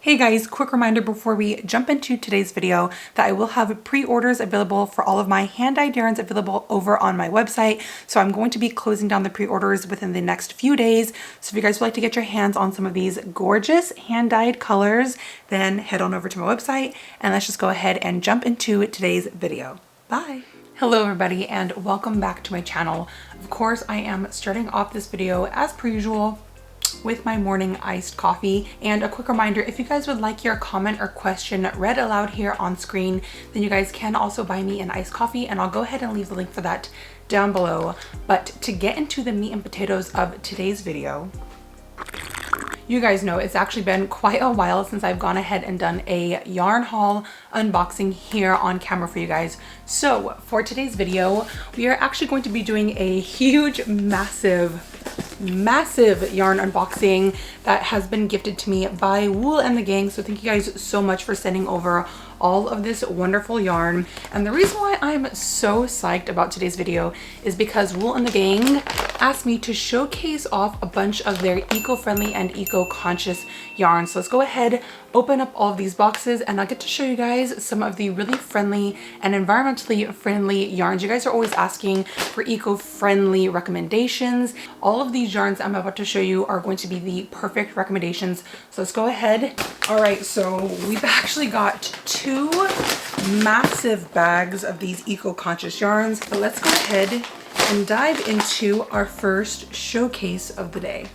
Hey guys, quick reminder before we jump into today's video that I will have pre-orders available for all of my hand-dyed yarns available over on my website. So I'm going to be closing down the pre-orders within the next few days. So if you guys would like to get your hands on some of these gorgeous hand-dyed colors, then head on over to my website and let's just go ahead and jump into today's video. Bye. Hello everybody and welcome back to my channel. Of course, I am starting off this video as per usual with my morning iced coffee. And a quick reminder, if you guys would like your comment or question read aloud here on screen, then you guys can also buy me an iced coffee, and I'll go ahead and leave the link for that down below. But to get into the meat and potatoes of today's video, you guys know it's actually been quite a while since I've gone ahead and done a yarn haul unboxing here on camera for you guys. So for today's video, we are actually going to be doing a huge, massive yarn unboxing that has been gifted to me by Wool and the Gang. So thank you guys so much for sending over all of this wonderful yarn. And the reason why I'm so psyched about today's video is because Wool and the Gang asked me to showcase off a bunch of their eco-friendly and eco-conscious yarns. So let's go ahead, open up all of these boxes, and I'll get to show you guys some of the really friendly and environmentally friendly yarns. You guys are always asking for eco-friendly recommendations. All of these yarns I'm about to show you are going to be the perfect recommendations. So let's go ahead. All right, so we've actually got two massive bags of these eco-conscious yarns. But let's go ahead and dive into our first showcase of the day.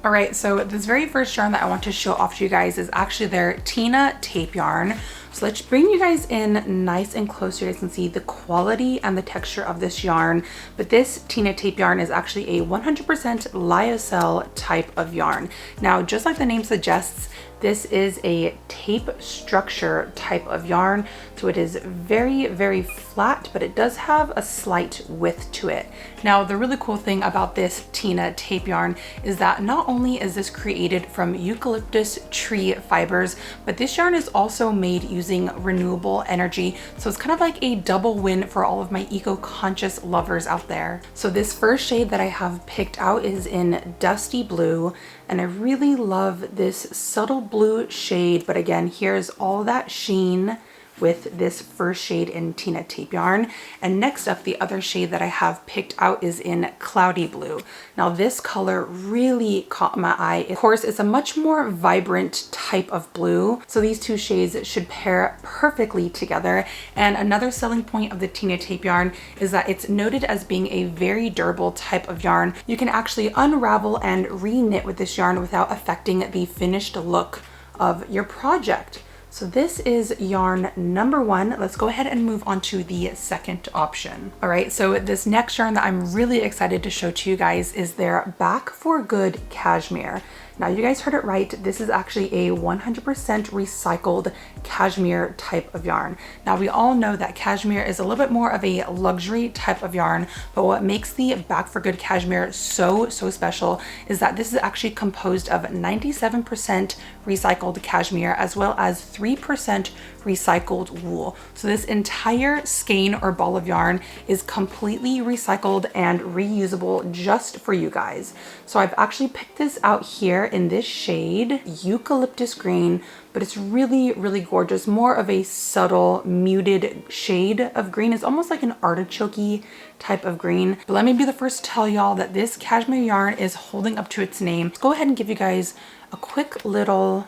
All right, so this very first yarn that I want to show off to you guys is actually their Tina tape yarn. So let's bring you guys in nice and close so you guys can see the quality and the texture of this yarn. But this Tina tape yarn is actually a 100% lyocell type of yarn. Now, just like the name suggests, this is a tape structure type of yarn. So it is very, very flat, but it does have a slight width to it. Now, the really cool thing about this Tina tape yarn is that not only is this created from eucalyptus tree fibers, but this yarn is also made using renewable energy. So it's kind of like a double win for all of my eco-conscious lovers out there. So this first shade that I have picked out is in Dusty Blue, and I really love this subtle blue shade. But again, here's all that sheen with this first shade in Tina tape yarn. And next up, the other shade that I have picked out is in Cloudy Blue. Now this color really caught my eye. Of course, it's a much more vibrant type of blue, so these two shades should pair perfectly together. And another selling point of the Tina tape yarn is that it's noted as being a very durable type of yarn. You can actually unravel and re-knit with this yarn without affecting the finished look of your project. So this is yarn number one. Let's go ahead and move on to the second option. All right, so this next yarn that I'm really excited to show to you guys is their Back for Good cashmere. Now, you guys heard it right. This is actually a 100% recycled cashmere type of yarn. Now, we all know that cashmere is a little bit more of a luxury type of yarn, but what makes the Back for Good cashmere so special is that this is actually composed of 97% recycled cashmere as well as 3% recycled wool. So this entire skein or ball of yarn is completely recycled and reusable just for you guys. So I've actually picked this out here in this shade, Eucalyptus Green, but it's really, really gorgeous. More of a subtle, muted shade of green. It's almost like an artichoke type of green. But let me be the first to tell y'all that this cashmere yarn is holding up to its name. Let's go ahead and give you guys a quick little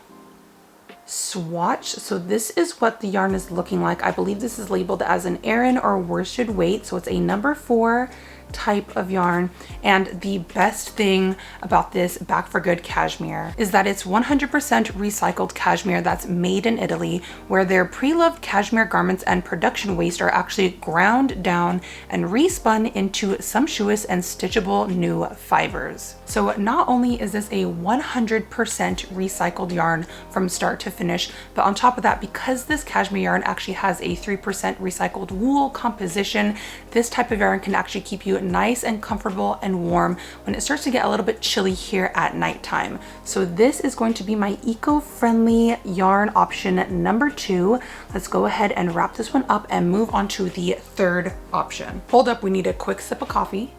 swatch. So this is what the yarn is looking like. I believe this is labeled as an Erin or worsted weight. So it's a number 4 type of yarn. And the best thing about this Back for Good cashmere is that it's 100% recycled cashmere that's made in Italy, where their pre-loved cashmere garments and production waste are actually ground down and respun into sumptuous and stitchable new fibers. So not only is this a 100% recycled yarn from start to finish, but on top of that, because this cashmere yarn actually has a 3% recycled wool composition, this type of yarn can actually keep you nice and comfortable and warm when it starts to get a little bit chilly here at nighttime. So this is going to be my eco-friendly yarn option number 2. Let's go ahead and wrap this one up and move on to the third option. Hold up, we need a quick sip of coffee.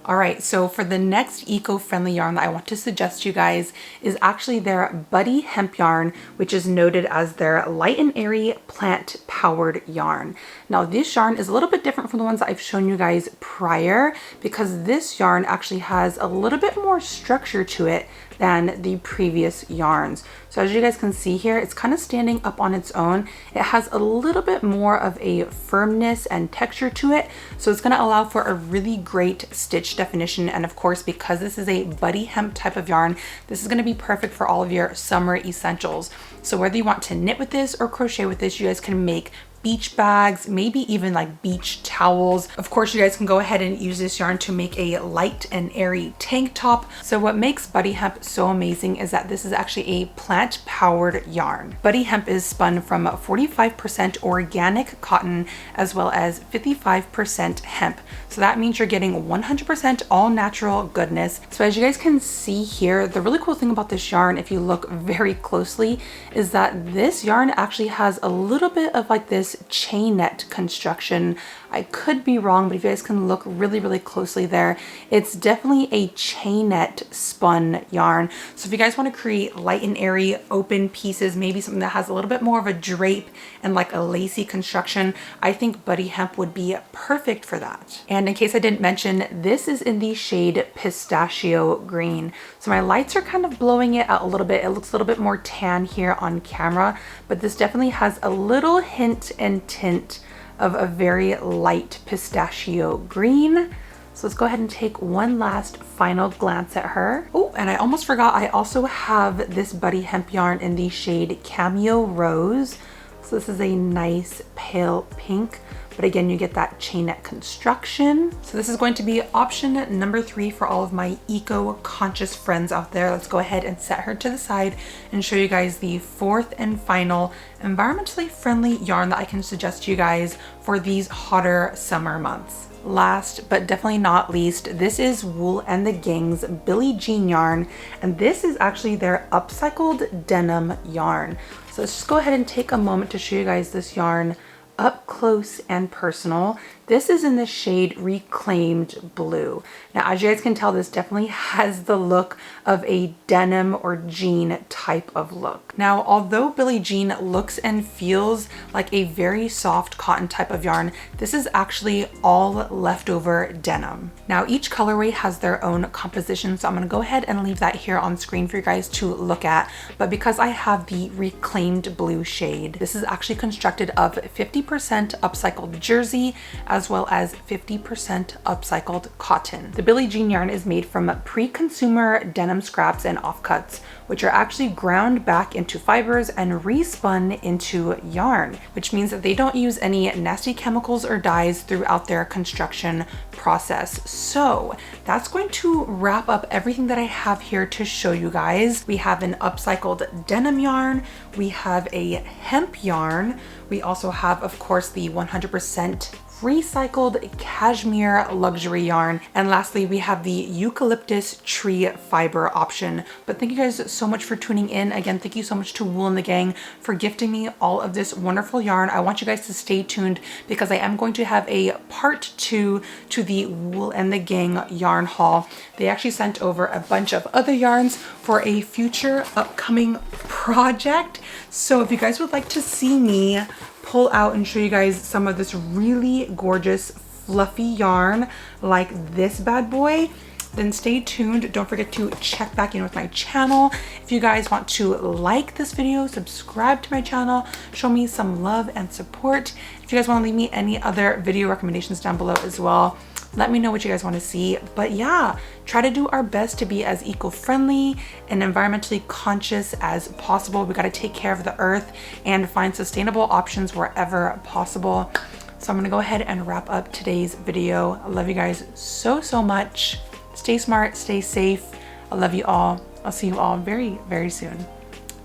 All right, so for the next eco-friendly yarn that I want to suggest to you guys is actually their Buddy hemp yarn, which is noted as their light and airy plant-powered yarn. Now this yarn is a little bit different from the ones that I've shown you guys prior because this yarn actually has a little bit more structure to it than the previous yarns. So as you guys can see here, it's kind of standing up on its own. It has a little bit more of a firmness and texture to it. So it's gonna allow for a really great stitch definition. And of course, because this is a Buddy hemp type of yarn, this is gonna be perfect for all of your summer essentials. So whether you want to knit with this or crochet with this, you guys can make beach bags, maybe even like beach towels. Of course, you guys can go ahead and use this yarn to make a light and airy tank top. So what makes Buddy hemp so amazing is that this is actually a plant powered yarn. Buddy hemp is spun from 45% organic cotton as well as 55% hemp. So that means you're getting 100% all natural goodness. So as you guys can see here, the really cool thing about this yarn, if you look very closely, is that this yarn actually has a little bit of like this chainette construction. I could be wrong, but if you guys can look really, really closely there, it's definitely a chainette spun yarn. So if you guys want to create light and airy open pieces, maybe something that has a little bit more of a drape and like a lacy construction, I think Buddy hemp would be perfect for that. And in case I didn't mention, this is in the shade Pistachio Green. So my lights are kind of blowing it out a little bit. It looks a little bit more tan here on camera, but this definitely has a little hint and tint of a very light pistachio green. So let's go ahead and take one last final glance at her. Oh, and I almost forgot, I also have this Buddy hemp yarn in the shade Cameo Rose. So this is a nice pale pink, but again, you get that chainette construction. So this is going to be option number 3 for all of my eco-conscious friends out there. Let's go ahead and set her to the side and show you guys the 4th and final environmentally friendly yarn that I can suggest to you guys for these hotter summer months. Last but definitely not least, this is Wool and the Gang's Billie Jean yarn, and this is actually their upcycled denim yarn. So let's just go ahead and take a moment to show you guys this yarn up close and personal. This is in the shade Reclaimed Blue. Now, as you guys can tell, this definitely has the look of a denim or jean type of look. Now, although Billie Jean looks and feels like a very soft cotton type of yarn, this is actually all leftover denim. Now, each colorway has their own composition, so I'm gonna go ahead and leave that here on screen for you guys to look at. But because I have the Reclaimed Blue shade, this is actually constructed of 50% upcycled jersey as well as 50% upcycled cotton. The Billie Jean yarn is made from pre-consumer denim scraps and offcuts, which are actually ground back into fibers and respun into yarn, which means that they don't use any nasty chemicals or dyes throughout their construction process. So that's going to wrap up everything that I have here to show you guys. We have an upcycled denim yarn, we have a hemp yarn, we also have, of course, the 100% recycled cashmere luxury yarn, and lastly we have the eucalyptus tree fiber option. But thank you guys so much for tuning in. Again, thank you so much to Wool and the Gang for gifting me all of this wonderful yarn. I want you guys to stay tuned because I am going to have a part 2 to the Wool and the Gang yarn haul. They actually sent over a bunch of other yarns for a future upcoming project. So if you guys would like to see me pull out and show you guys some of this really gorgeous fluffy yarn like this bad boy, then stay tuned. Don't forget to check back in with my channel. If you guys want to like this video, subscribe to my channel, show me some love and support. If you guys want to leave me any other video recommendations down below as well, let me know what you guys want to see. But yeah, try to do our best to be as eco-friendly and environmentally conscious as possible. We got to take care of the earth and find sustainable options wherever possible. So I'm going to go ahead and wrap up today's video. I love you guys so, so much. Stay smart, stay safe. I love you all. I'll see you all very, very soon.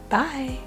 Bye.